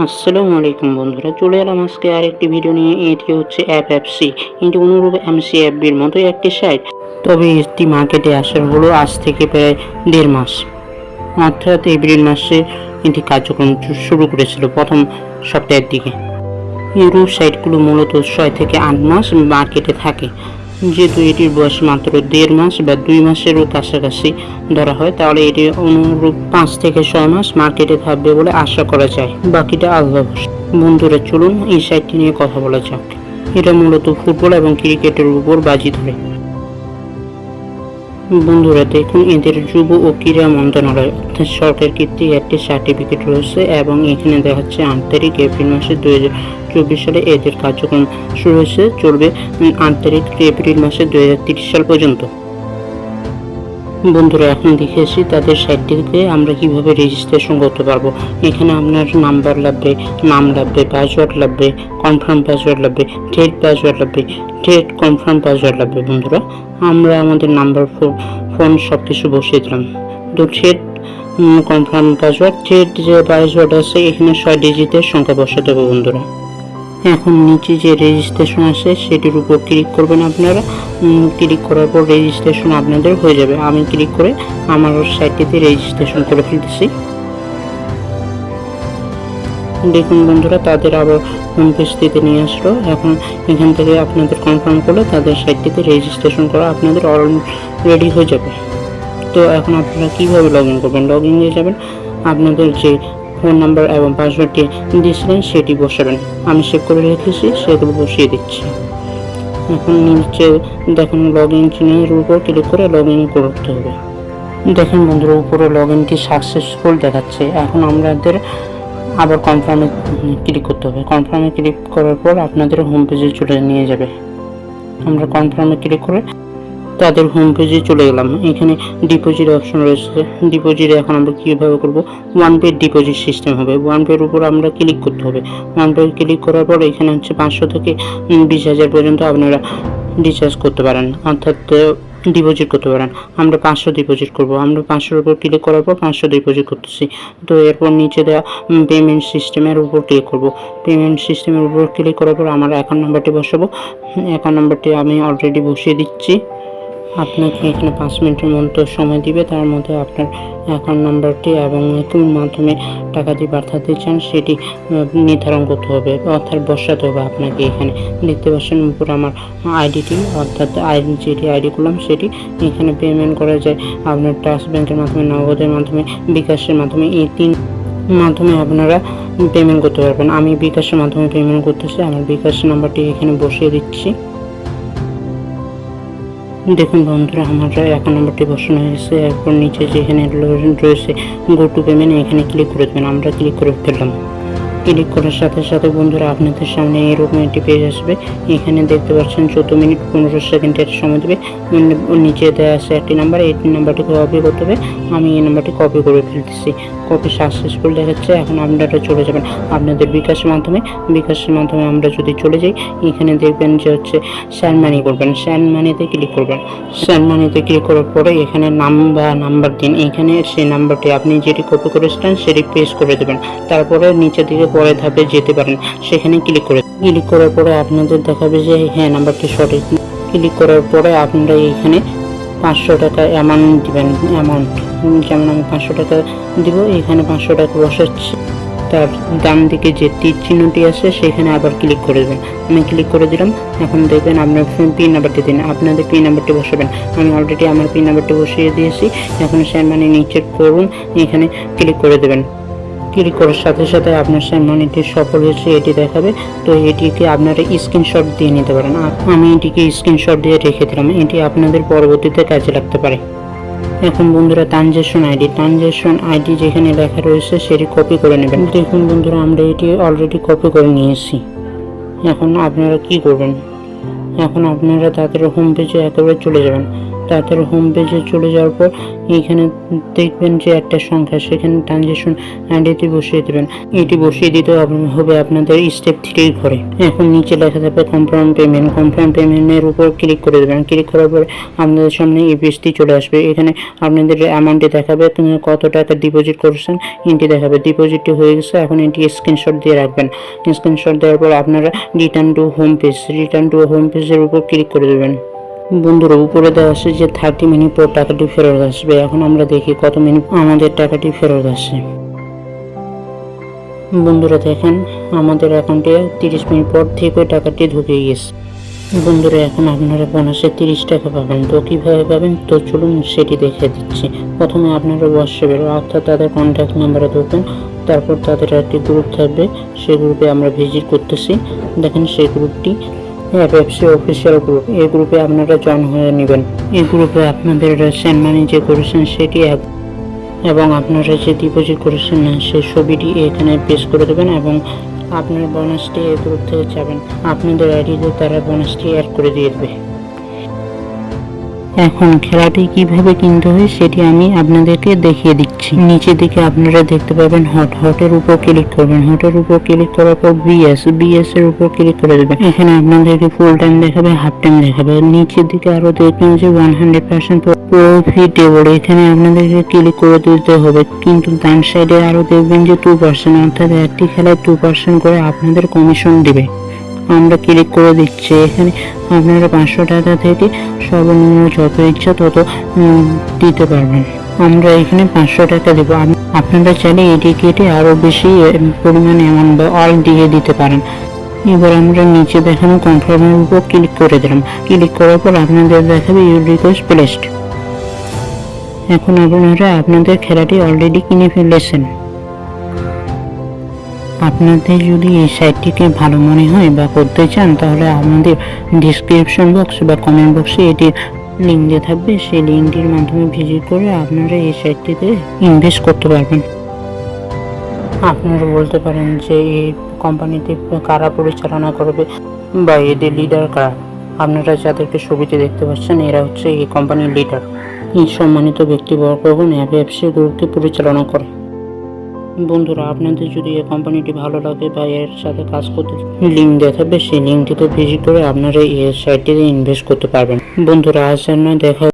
আসসালামু আলাইকুম বন্ধুরা, চলে এলাম আজকে আরেকটি ভিডিও নিয়ে। এটি হচ্ছে অ্যাপ এটি অনুরূপ এমসি অ্যাপের মতোই একটি সাইট, তবে এটি মার্কেটে আসার হলো আজ থেকে প্রায় 1.5 মাস, অর্থাৎ এপ্রিল মাসে এটি কার্যক্রম শুরু করেছিল প্রথম সপ্তাহের দিকে। ইউরোপ সাইটগুলো মূলত 6 থেকে 8 মাস মার্কেটে থাকে। যেহেতু এটির বয়স মাত্র 1.5 মাস বা 2 মাসেরও কাছাকাছি ধরা হয়, তাহলে এটি অনুরূপ 5 থেকে 6 মাস মার্কেটে থাকবে বলে আশা করা যায়। বাকিটা আল্লাহ ভরসা। বন্ধুরা, চলুন এই সাইটটি নিয়ে কথা বলা যাক। এটা মূলত ফুটবল এবং ক্রিকেটের উপর বাজি ধরে। বন্ধুরা দেখুন, এদের যুব ও ক্রীড়া মন্ত্রণালয় অর্থাৎ সরকার কর্তৃক একটি সার্টিফিকেট রয়েছে এবং এখানে দেখাচ্ছে 8 তারিখ এপ্রিল মাসে 2024 সালে এদের কার্যক্রম শুরু হয়েছে, চলবে 8 তারিখ এপ্রিল মাসে 2030 সাল পর্যন্ত। বন্ধুরা, এখন দেখে আসি তাদের সাইটটিতে আমরা কিভাবে রেজিস্ট্রেশন করতে পারবো। এখানে আপনার নাম্বার লাগবে, নাম লাগবে, পাসওয়ার্ড লাগবে, কনফার্ম পাসওয়ার্ড লাগবে, থ্রেড পাসওয়ার্ড লাগবে, থ্রেড কনফার্ম পাসওয়ার্ড লাগবে। বন্ধুরা, আমরা আমাদের নাম্বার ফোন সব কিছু বসিয়ে দিলাম। তো থ্রেড কনফার্ম পাসওয়ার্ড, থ্রেড যে পাসওয়ার্ড আছে এখানে 6 ডিজিটের সংখ্যা বসাতে হবে। বন্ধুরা, এখন নিচে যে রেজিস্ট্রেশন আছে সেটির উপর ক্লিক করবেন আপনারা। ক্লিক করার পর রেজিস্ট্রেশন আপনাদের হয়ে যাবে। আমি ক্লিক করে আমার সাইটটিতে রেজিস্ট্রেশন করে ফেলতেছি। দেখুন বন্ধুরা, তাদের আবার হোম পেজটিতে নিয়ে আসলো। এখন এখান থেকে আপনাদের কনফার্ম করলে তাদের সাইটটিতে রেজিস্ট্রেশন করা আপনাদের অলরেডি হয়ে যাবে। তো এখন আপনারা কীভাবে লগ ইন করবেন? লগ ইনে যাবেন, আপনাদের যে ফোন নাম্বার এবং পাসওয়ার্ডটি দিয়েছিলেন সেটি বসাবেন। আমি সেভ করে রেখেছি, সেগুলো বসিয়ে দিচ্ছি। এখন নিচে দেখুন লগ ইন চিহ্নের উপর ক্লিক করে লগ ইন করতে হবে। দেখুন বন্ধুরা, উপরে লগ ইনটি সাকসেসফুল দেখাচ্ছে। এখন আমাদের আবার কনফার্মে ক্লিক করতে হবে। কনফার্মে ক্লিক করার পর আপনাদের হোম পেজে চলে নিয়ে যাবে। আমরা কনফার্মে ক্লিক করে তাদের হোম পেজে চলে গেলাম। এখানে ডিপোজিট অপশন রয়েছে। ডিপোজিট এখন আমরা কীভাবে করব? ওয়ান পে ডিপোজিট সিস্টেম হবে। ওয়ান পের উপর আমরা ক্লিক করতে হবে। ওয়ান পে ক্লিক করার পর এখানে হচ্ছে 500 থেকে 20,000 পর্যন্ত আপনারা রিচার্জ করতে পারেন, অর্থাৎ ডিপোজিট করতে পারেন। আমরা 500 ডিপোজিট করব। আমরা 500-এর উপর ক্লিক করার পর 500 ডিপোজিট করতেছি। তো এরপর নিচে দেওয়া পেমেন্ট সিস্টেমের উপর ক্লিক করব। পেমেন্ট সিস্টেমের উপর ক্লিক করার পর আমার অ্যাকাউন্ট নাম্বারটি বসাবো। অ্যাকাউন্ট নাম্বারটি আমি অলরেডি বসিয়ে দিচ্ছি। আপনাকে এখানে 5 মিনিটের মতো সময় দিবে। তার মধ্যে আপনার অ্যাকাউন্ট নাম্বারটি এবং কোন মাধ্যমে টাকা দিয়ে পাঠাতে চান সেটি নির্ধারণ করতে হবে, অর্থাৎ বসাতে হবে আপনাকে। এখানে দেখতে পাচ্ছেন উপরে আমার আইডিটি, অর্থাৎ যেটি আইডি করলাম সেটি। এখানে পেমেন্ট করা যায় আপনার ট্রাস্ট ব্যাংকের মাধ্যমে, নগদের মাধ্যমে, বিকাশের মাধ্যমে। এই 3 মাধ্যমে আপনারা পেমেন্ট করতে পারবেন। আমি বিকাশের মাধ্যমে পেমেন্ট করতেছি। আমার বিকাশ নাম্বারটি এখানে বসিয়ে দিচ্ছি। দেখুন বন্ধুরা, আমার অ্যাকাউন্ট নাম্বারটি বসানো হয়েছে। এরপর নিচে যেখানে রয়েছে গো টু পেমেন্ট, এখানে ক্লিক করে দেবেন। আমরা ক্লিক করে ফেললাম। ক্লিক করার সাথে সাথে বন্ধুরা আপনাদের সামনে এরকম একটি পেজ আসবে। এখানে দেখতে পাচ্ছেন 14 মিনিট 15 সেকেন্ডের সময় দেবে। নিচে দেওয়া আছে একটি নাম্বার, এই নাম্বারটি কপি করতে হবে। আমি এই নাম্বারটি কপি করে ফেলতেছি। কপি সাকসেসফুল দেখাচ্ছে। এখন আপনারা চলে যাবেন আপনাদের বিকাশের মাধ্যমে। বিকাশের মাধ্যমে আমরা যদি চলে যাই, এখানে দেখবেন যে হচ্ছে সেন্ড মানি করবেন। সেন্ড মানিতে ক্লিক করবেন। সেন্ড মানিতে ক্লিক করার পরে এখানে নাম্বার দিন। এখানে সেই নাম্বারটি আপনি যেটি কপি করেছিলেন সেটি পেস্ট করে দেবেন। তারপরে নিচে দিকে পরে ধাপে যেতে পারেন, সেখানে ক্লিক করার পরে আপনাদের দেখাবে যে হ্যাঁ নাম্বারটি সঠিক। ক্লিক করার পরে আপনারা এখানে 500 টাকা অ্যামাউন্ট দিবেন। অ্যামাউন্ট যেমন আমি 500 টাকা দিব, এখানে 500 টাকা বসাচ্ছি। তার ডান দিকে যে তীর চিহ্নটি আছে সেখানে আবার ক্লিক করে দেবেন। আমি ক্লিক করে দিলাম। এখন দেখবেন আপনার পিন নাম্বারটি দিন, আপনাদের পিন নাম্বারটি বসাবেন। আমি অলরেডি আমার পিন নাম্বারটি বসিয়ে দিয়েছি। এখন সেন্ড মানি নিচে করুন, এখানে ক্লিক করে দেবেন। ক্লিক করার সাথে সাথে আপনার সেন্ড মানিটি সফল হয়েছে এটি দেখাবে। তো এটিকে আপনারা স্ক্রিনশট দিয়ে নিতে পারেন। আমি এটিকে স্ক্রিনশট দিয়ে রেখে দিলাম। এটি আপনাদের পরবর্তীতে কাজে লাগতে পারে। এখন বন্ধুরা ট্রানজ্যাকশন আইডি যেখানে লেখা রয়েছে সেটি কপি করে নেবেন। দেখুন বন্ধুরা, আমরা এটি অলরেডি কপি করে নিয়েছি। এখন আপনারা কি করবেন? এখন আপনারা তাদের হোম পেজে একেবারে চলে যাবেন। তাদের হোম পেজে চলে যাওয়ার পর এখানে দেখবেন যে একটা সংখ্যা, সেখানে ট্রানজেকশন আইডিটি বসিয়ে দেবেন। এটি বসিয়ে দিতে হবে আপনাদের স্টেপ 3 ঘরে। এখন নিচে লেখা থাকবে কনফার্ম পেমেন্ট। কনফার্ম পেমেন্টের উপর ক্লিক করে দেবেন। ক্লিক করার পরে আপনাদের সামনে এই পেজটি চলে আসবে। এখানে আপনাদের অ্যামাউন্টটি দেখাবে, তুমি কত টাকা ডিপোজিট করেছেন এটি দেখাবে। ডিপোজিটটি হয়ে গেছে, এখন এটি স্ক্রিনশট দিয়ে রাখবেন। স্ক্রিনশট দেওয়ার পর আপনারা রিটার্ন টু হোম পেজের উপর ক্লিক করে দেবেন। বন্ধুরা, উপরে দেওয়া আছে যে 30 মিনিট পর টাকাটি ফেরত আসবে। এখন আমরা দেখি কত মিনিট আমাদের টাকাটি ফেরত আসে। বন্ধুরা দেখেন, আমাদের অ্যাকাউন্টে 30 মিনিট পর থেকে টাকাটি ঢুকে গেছে। বন্ধুরা, এখন আপনারা বোনাসে 30 টাকা পাবেন। তো কীভাবে পাবেন, তো চলুন সেটি দেখে দিচ্ছি। প্রথমে আপনারা হোয়াটসঅ্যাপের অর্থাৎ তাদের কন্ট্যাক্ট নাম্বারে ঢুকবেন। তারপর তাদের একটি গ্রুপ থাকবে, সেই গ্রুপে আমরা ভিজিট করতেছি। দেখেন সেই গ্রুপটি অ্যাপসি অফিসিয়াল গ্রুপ। এই গ্রুপে আপনারা জয়েন হয়ে নেবেন। এই গ্রুপে আপনাদের সেন্ড মানি যে করেছেন সেটি এবং আপনারা যে ডিপোজিট করেছেন না সেই ছবিটি এখানে পেস্ট করে দেবেন এবং আপনার বোনাসটি এই গ্রুপ থেকে যাবেন। আপনাদের আইডিতে তারা বোনাসটি অ্যাড করে দিয়ে দেবে। এখন খেলাটি কিভাবে কিনতে হয় সেটি আমি আপনাদেরকে দেখিয়ে দিচ্ছি। নিচের দিকে আপনারা দেখতে পাবেন হটের উপর ক্লিক করবেন। হটের উপর ক্লিক করার পর বিএস এর উপর ক্লিক করে দেবেন। এখানে আপনাদেরকে ফুল টাইম দেখাবে, হাফ টাইম দেখাবে। নিচের দিকে আরো দেখবেন যে 100% প্রফিটেবল, এখানে আপনাদেরকে ক্লিক করে দিতে হবে। কিন্তু ডান সাইডে আরো দেখবেন যে 2%, অর্থাৎ একটি খেলায় 2% করে আপনাদের কমিশন দিবে। আমরা ক্লিক করে দিচ্ছি। এখানে আপনারা 500 টাকা থেকে সর্বনিম্ন যত ইচ্ছা তত দিতে পারবেন। আমরা এখানে 500 টাকা দেব। আপনারা চাইলে এটি কেটে আরো বেশি পরিমাণ অ্যামাউন্ট বা অল দিয়ে দিতে পারেন। এবার আমরা নিচে দেখানো কনফার্মের উপর ক্লিক করে দিলাম। ক্লিক করার পর আপনাদের দেখাবে ইউর রিকোয়েস্ট প্লেসড। এখন আপনারা আপনাদের খেলাটি অলরেডি কিনে ফেলেছেন। আপনাদের যদি এই সাইটটিকে ভালো মনে হয় বা করতে চান, তাহলে আমাদের ডিসক্রিপশন বক্স বা কমেন্ট বক্সে এটি লিঙ্ক দিয়ে থাকবে। সেই লিঙ্কটির মাধ্যমে ভিজিট করে আপনারা এই সাইটটিতে ইনভেস্ট করতে পারবেন। আপনারা বলতে পারেন যে এই কোম্পানিতে কারা পরিচালনা করবে বা এদের লিডার কারা। আপনারা যাদেরকে ছবিতে দেখতে পাচ্ছেন এরা হচ্ছে এই কোম্পানির লিডার। এই সম্মানিত ব্যক্তিবর্গগণ অ্যাপসি গ্রুপকে পরিচালনা করে। বন্ধুরা, আপনাদের যদি এই কোম্পানিটি ভালো লাগে বা এর সাথে কাজ করতে, লিঙ্ক দেওয়া থাকবে, সেই লিঙ্কটিতে ভিজিট করে আপনারা এই সাইটটিতে ইনভেস্ট করতে পারবেন। বন্ধুরা, আজ আর নয়, দেখা